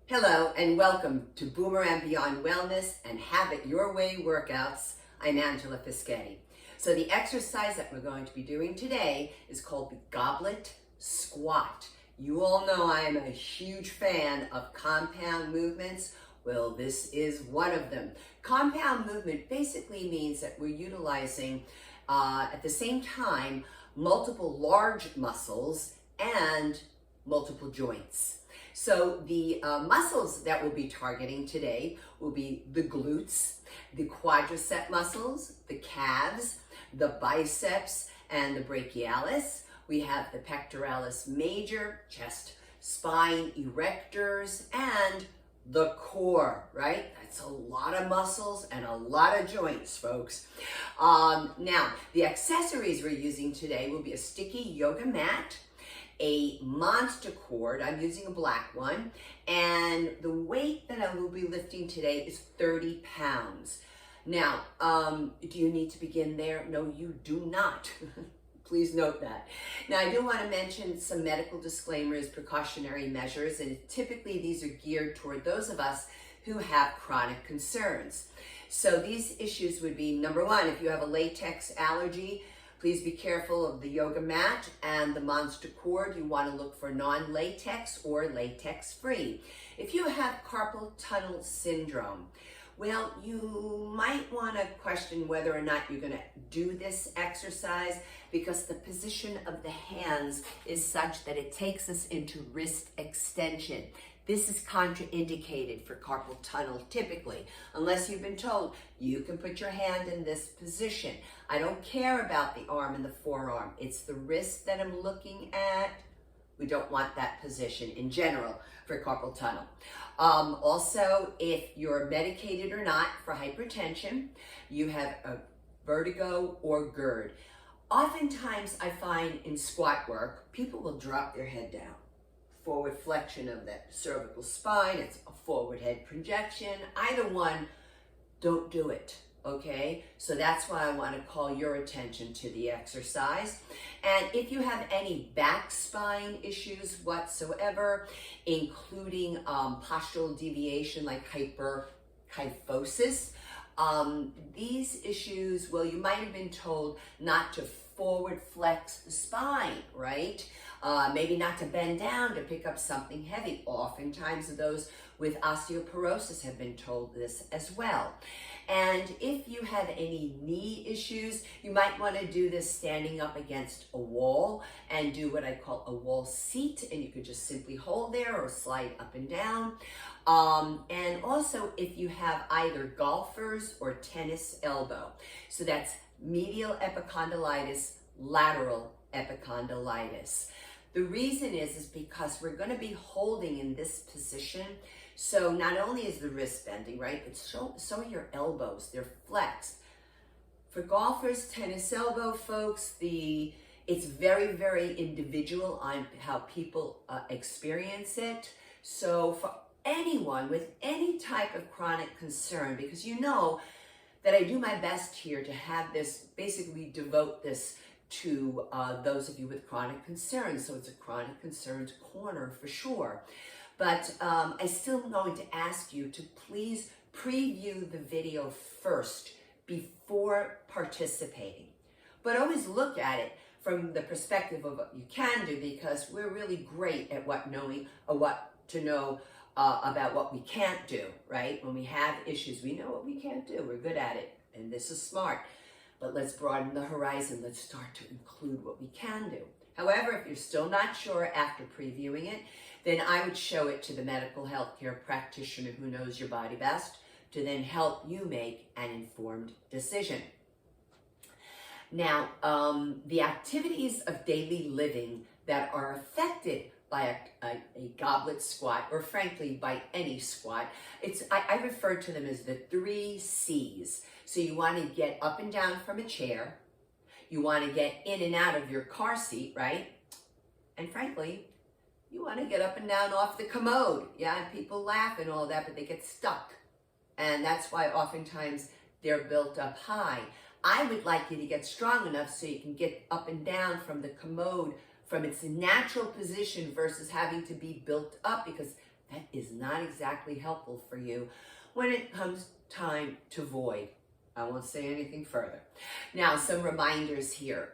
Hello and welcome to Boomer and Beyond Wellness and Have It Your Way workouts. I'm Angela Fischetti. So the exercise that we're going to be doing today is called the Goblet Squat. You all know I am a huge fan of compound movements. Well, this is one of them. Compound movement basically means that we're utilizing at the same time multiple large muscles and multiple joints. So the muscles that we'll be targeting today will be the glutes, the quadricep muscles, the calves, the biceps, and the brachialis. We have the pectoralis major, chest, spine, erectors, and the core, right? That's a lot of muscles and a lot of joints, folks. Now, the accessories we're using today will be a sticky yoga mat, a monster cord. I'm using a black one, and the weight that I will be lifting today is 30 pounds. Now, do you need to begin there? No, you do not. Please note that. Now, I do want to mention some medical disclaimers, precautionary measures, and typically these are geared toward those of us who have chronic concerns. So these issues would be, number one, if you have a latex allergy, please be careful of the yoga mat and the monster cord. You want to look for non-latex or latex-free. If you have carpal tunnel syndrome, well, you might want to question whether or not you're going to do this exercise because the position of the hands is such that it takes us into wrist extension. This is contraindicated for carpal tunnel typically, unless you've been told you can put your hand in this position. I don't care about the arm and the forearm. It's the wrist that I'm looking at. We don't want that position in general for carpal tunnel. Also, if you're medicated or not for hypertension, you have a vertigo or GERD. Oftentimes I find in squat work, people will drop their head down. Forward flexion of that cervical spine, it's a forward head projection. Either one, don't do it, okay? So that's why I want to call your attention to the exercise. And if you have any back spine issues whatsoever, including postural deviation like hyperkyphosis, these issues, well, you might have been told not to forward flex the spine, right? Maybe not to bend down to pick up something heavy. Oftentimes those with osteoporosis have been told this as well. And if you have any knee issues, you might want to do this standing up against a wall and do what I call a wall seat, and you could just simply hold there or slide up and down. And also if you have either golfer's or tennis elbow. So that's medial epicondylitis, lateral epicondylitis. The reason is because we're going to be holding in this position. So not only is the wrist bending, right, but so are your elbows. They're flexed. For golfers, tennis elbow folks, it's very, very individual on how people experience it. So for anyone with any type of chronic concern, because you know that I do my best here to have this, basically devote this to those of you with chronic concerns. So it's a chronic concerns corner for sure. But I still am going to ask you to please preview the video first before participating. But always look at it from the perspective of what you can do, because we're really great at what to know about what we can't do, right? When we have issues, we know what we can't do. We're good at it, and this is smart. But let's broaden the horizon. Let's start to include what we can do. However, if you're still not sure after previewing it, then I would show it to the medical healthcare practitioner who knows your body best to then help you make an informed decision. Now, the activities of daily living that are affected by a goblet squat, or frankly, by any squat, I refer to them as the 3 C's. So you want to get up and down from a chair, you want to get in and out of your car seat, right? And frankly, you want to get up and down off the commode. Yeah, and people laugh and all that, but they get stuck. And that's why oftentimes they're built up high. I would like you to get strong enough so you can get up and down from the commode from its natural position versus having to be built up, because that is not exactly helpful for you when it comes time to void. I won't say anything further. Now, some reminders here.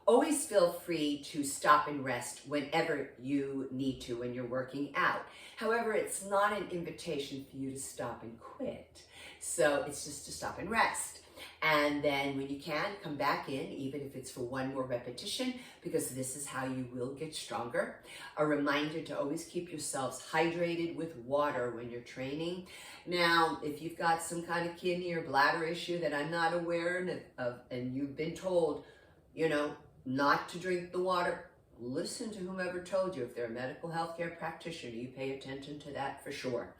Always feel free to stop and rest whenever you need to when you're working out. However, it's not an invitation for you to stop and quit. So it's just to stop and rest. And then when you can, come back in, even if it's for one more repetition, because this is how you will get stronger. A reminder to always keep yourselves hydrated with water when you're training. Now, if you've got some kind of kidney or bladder issue that I'm not aware of, and you've been told, not to drink the water, listen to whomever told you. If they're a medical healthcare practitioner, you pay attention to that for sure.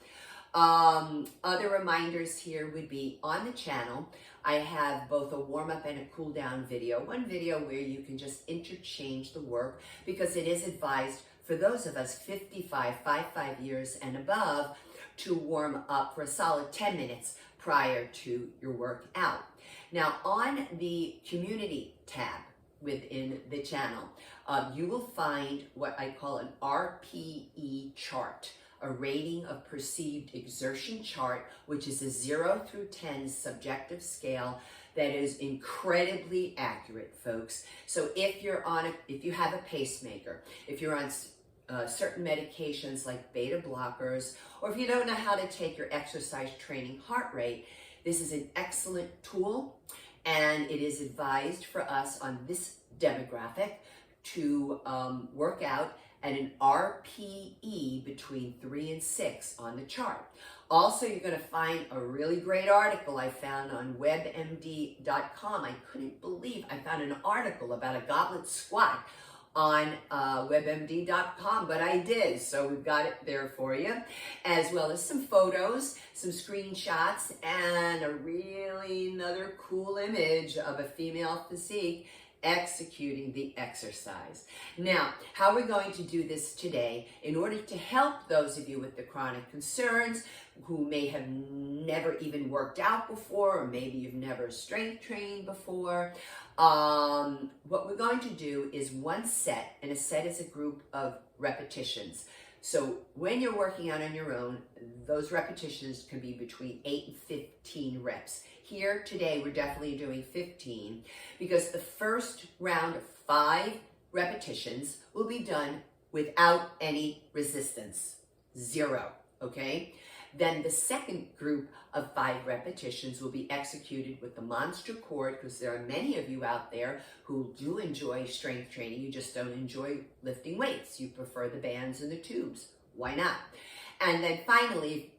Other reminders here would be on the channel, I have both a warm-up and a cool-down video. One video where you can just interchange the work, because it is advised for those of us 55 years and above to warm up for a solid 10 minutes prior to your workout. Now, on the community tab within the channel, you will find what I call an RPE chart, a rating of perceived exertion chart, which is a 0 through 10 subjective scale that is incredibly accurate, folks. So if you have a pacemaker, if you're on certain medications like beta blockers, or if you don't know how to take your exercise training heart rate, this is an excellent tool, and it is advised for us on this demographic to work out at an RPE between 3 and 6 on the chart. Also, you're going to find a really great article I found on webmd.com. I couldn't believe I found an article about a goblet squat on webmd.com, but I did, so we've got it there for you, as well as some photos, some screenshots, and another cool image of a female physique executing the exercise. Now, how we're going to do this today, in order to help those of you with the chronic concerns who may have never even worked out before, or maybe you've never strength trained before, what we're going to do is one set, and a set is a group of repetitions. So when you're working out on your own, those repetitions can be between 8 and 15 reps. Here today, we're definitely doing 15, because the first round of 5 repetitions will be done without any resistance, 0, okay? Then the second group of 5 repetitions will be executed with the monster cord, because there are many of you out there who do enjoy strength training. You just don't enjoy lifting weights. You prefer the bands and the tubes. Why not? And then finally,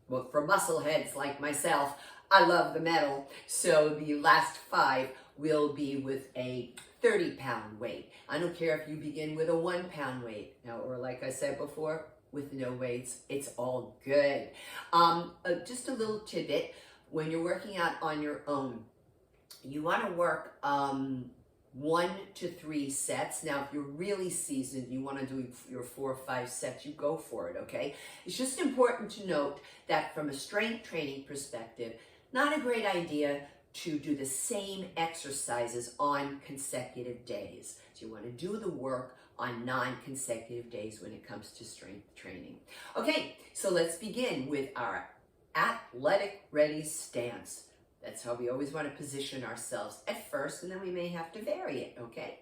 for muscle heads like myself, I love the metal. So the last 5 will be with a 30-pound weight. I don't care if you begin with a 1-pound weight, or like I said before, with no weights, it's all good. Just a little tidbit, when you're working out on your own, you want to work 1 to 3 sets. Now, if you're really seasoned, you want to do your 4 or 5 sets, you go for it, okay? It's just important to note that from a strength training perspective, not a great idea to do the same exercises on consecutive days. So you want to do the work on non-consecutive days when it comes to strength training. Okay, so let's begin with our athletic ready stance. That's how we always want to position ourselves at first, and then we may have to vary it, okay?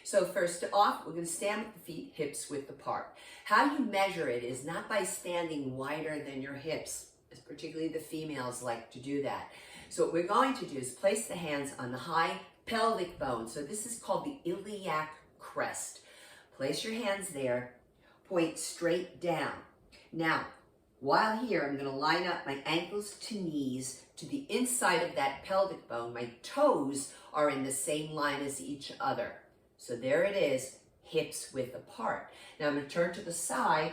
So first off, we're going to stand with the feet hips width apart. How you measure it is not by standing wider than your hips, as particularly the females like to do that. So what we're going to do is place the hands on the high pelvic bone. So this is called the iliac crest. Place your hands there, point straight down. Now, while here, I'm going to line up my ankles to knees to the inside of that pelvic bone. My toes are in the same line as each other. So there it is, hips width apart. Now I'm going to turn to the side,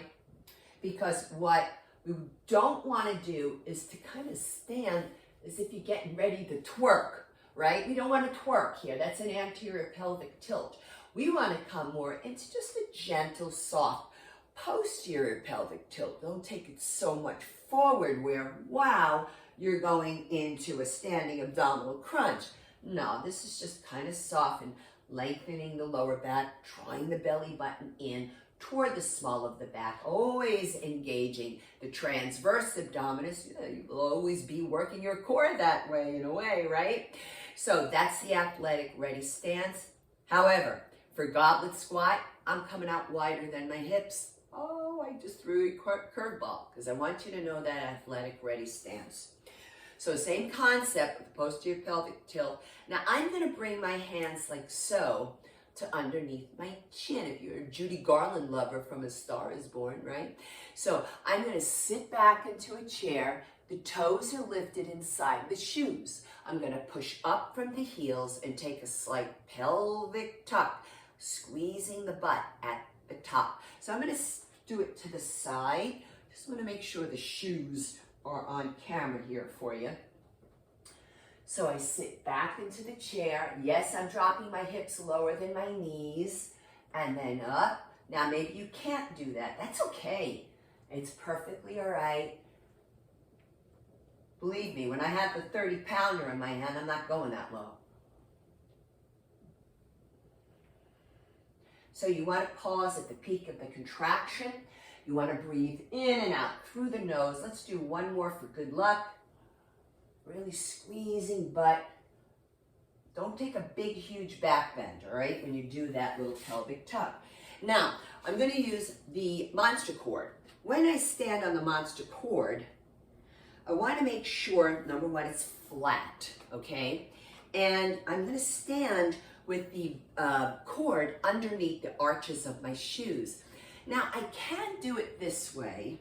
because what we don't want to do is to kind of stand as if you're getting ready to twerk, right? We don't want to twerk here. That's an anterior pelvic tilt. We want to come more into just a gentle, soft, posterior pelvic tilt. Don't take it so much forward where, wow, you're going into a standing abdominal crunch. No, this is just kind of soft and lengthening the lower back, drawing the belly button in toward the small of the back, always engaging the transverse abdominis. You'll always be working your core that way in a way, right? So that's the athletic ready stance. However, for goblet squat, I'm coming out wider than my hips. Oh, I just threw a curveball because I want you to know that athletic ready stance. So same concept with the posterior pelvic tilt. Now I'm going to bring my hands like so to underneath my chin. If you're a Judy Garland lover from A Star Is Born, right? So I'm going to sit back into a chair. The toes are lifted inside the shoes. I'm going to push up from the heels and take a slight pelvic tuck, squeezing the butt at the top. So I'm going to do it to the side. Just want to make sure the shoes are on camera here for you. So I sit back into the chair. Yes, I'm dropping my hips lower than my knees, and then up. Now maybe you can't do that. That's okay. It's perfectly all right. Believe me, when I have the 30-pounder in my hand, I'm not going that low. So you want to pause at the peak of the contraction. You want to breathe in and out through the nose. Let's do one more for good luck. Really squeezing butt. Don't take a big, huge back bend, all right, when you do that little pelvic tuck. Now, I'm going to use the monster cord. When I stand on the monster cord, I want to make sure, number one, it's flat, okay? And I'm going to stand with the cord underneath the arches of my shoes. Now, I can do it this way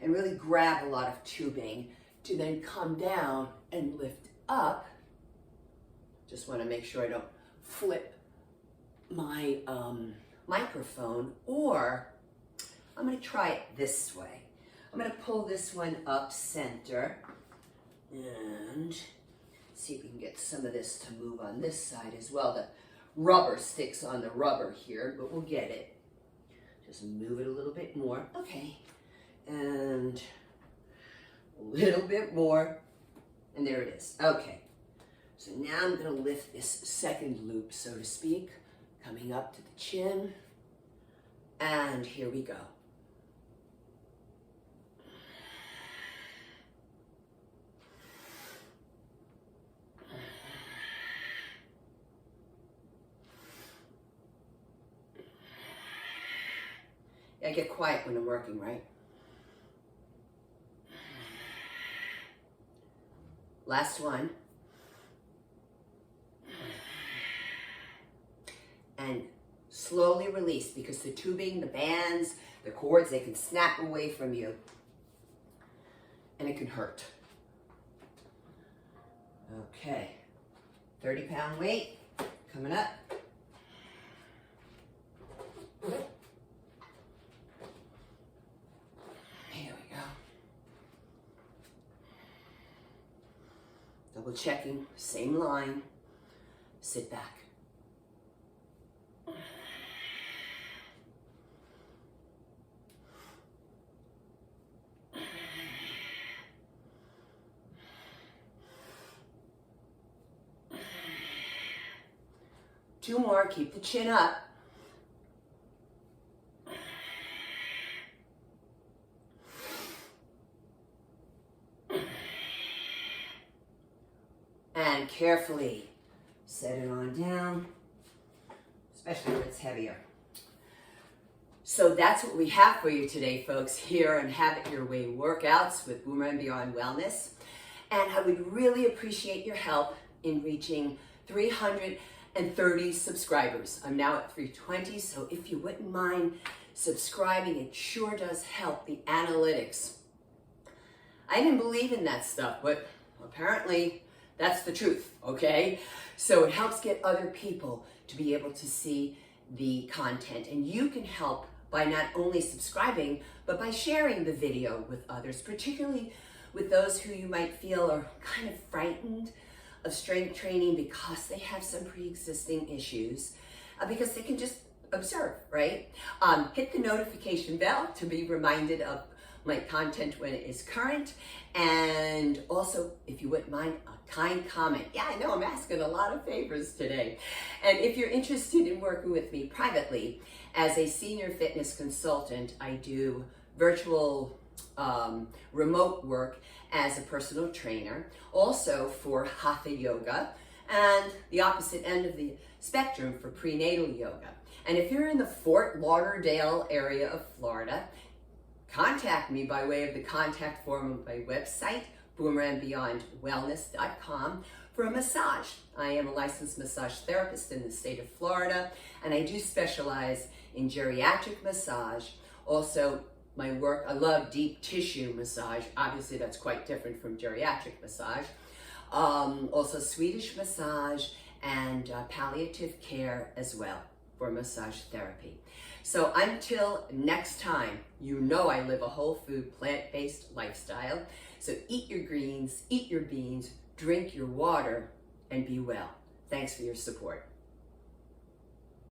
and really grab a lot of tubing to then come down and lift up. Just want to make sure I don't flip my microphone, or I'm going to try it this way. I'm going to pull this one up center and see if we can get some of this to move on this side as well. The rubber sticks on the rubber here, but we'll get it. Just move it a little bit more. Okay. And a little bit more. And there it is. Okay. So now I'm going to lift this second loop, so to speak, coming up to the chin. And here we go. I get quiet when I'm working, right? Last one. And slowly release, because the tubing, the bands, the cords, they can snap away from you. And it can hurt. Okay. 30-pound weight coming up. Double checking, same line, sit back. Two more, keep the chin up. And carefully set it on down, especially when it's heavier. So that's what we have for you today, folks, here on Have It Your Way workouts with Boomer and Beyond Wellness. And I would really appreciate your help in reaching 330 subscribers. I'm now at 320, so if you wouldn't mind subscribing, it sure does help the analytics. I didn't believe in that stuff, but apparently that's the truth, okay? So it helps get other people to be able to see the content. And you can help by not only subscribing, but by sharing the video with others, particularly with those who you might feel are kind of frightened of strength training because they have some pre-existing issues, because they can just observe, right? Hit the notification bell to be reminded of my content when it is current. And also, if you wouldn't mind, a kind comment. Yeah, I know I'm asking a lot of favors today. And if you're interested in working with me privately, as a senior fitness consultant, I do virtual remote work as a personal trainer, also for Hatha yoga, and the opposite end of the spectrum for prenatal yoga. And if you're in the Fort Lauderdale area of Florida, contact me by way of the contact form of my website, boomerandbeyondwellness.com, for a massage. I am a licensed massage therapist in the state of Florida, and I do specialize in geriatric massage. Also, my work, I love deep tissue massage. Obviously, that's quite different from geriatric massage. Also Swedish massage and palliative care as well for massage therapy. So until next time, you know I live a whole food, plant-based lifestyle. So eat your greens, eat your beans, drink your water, and be well. Thanks for your support.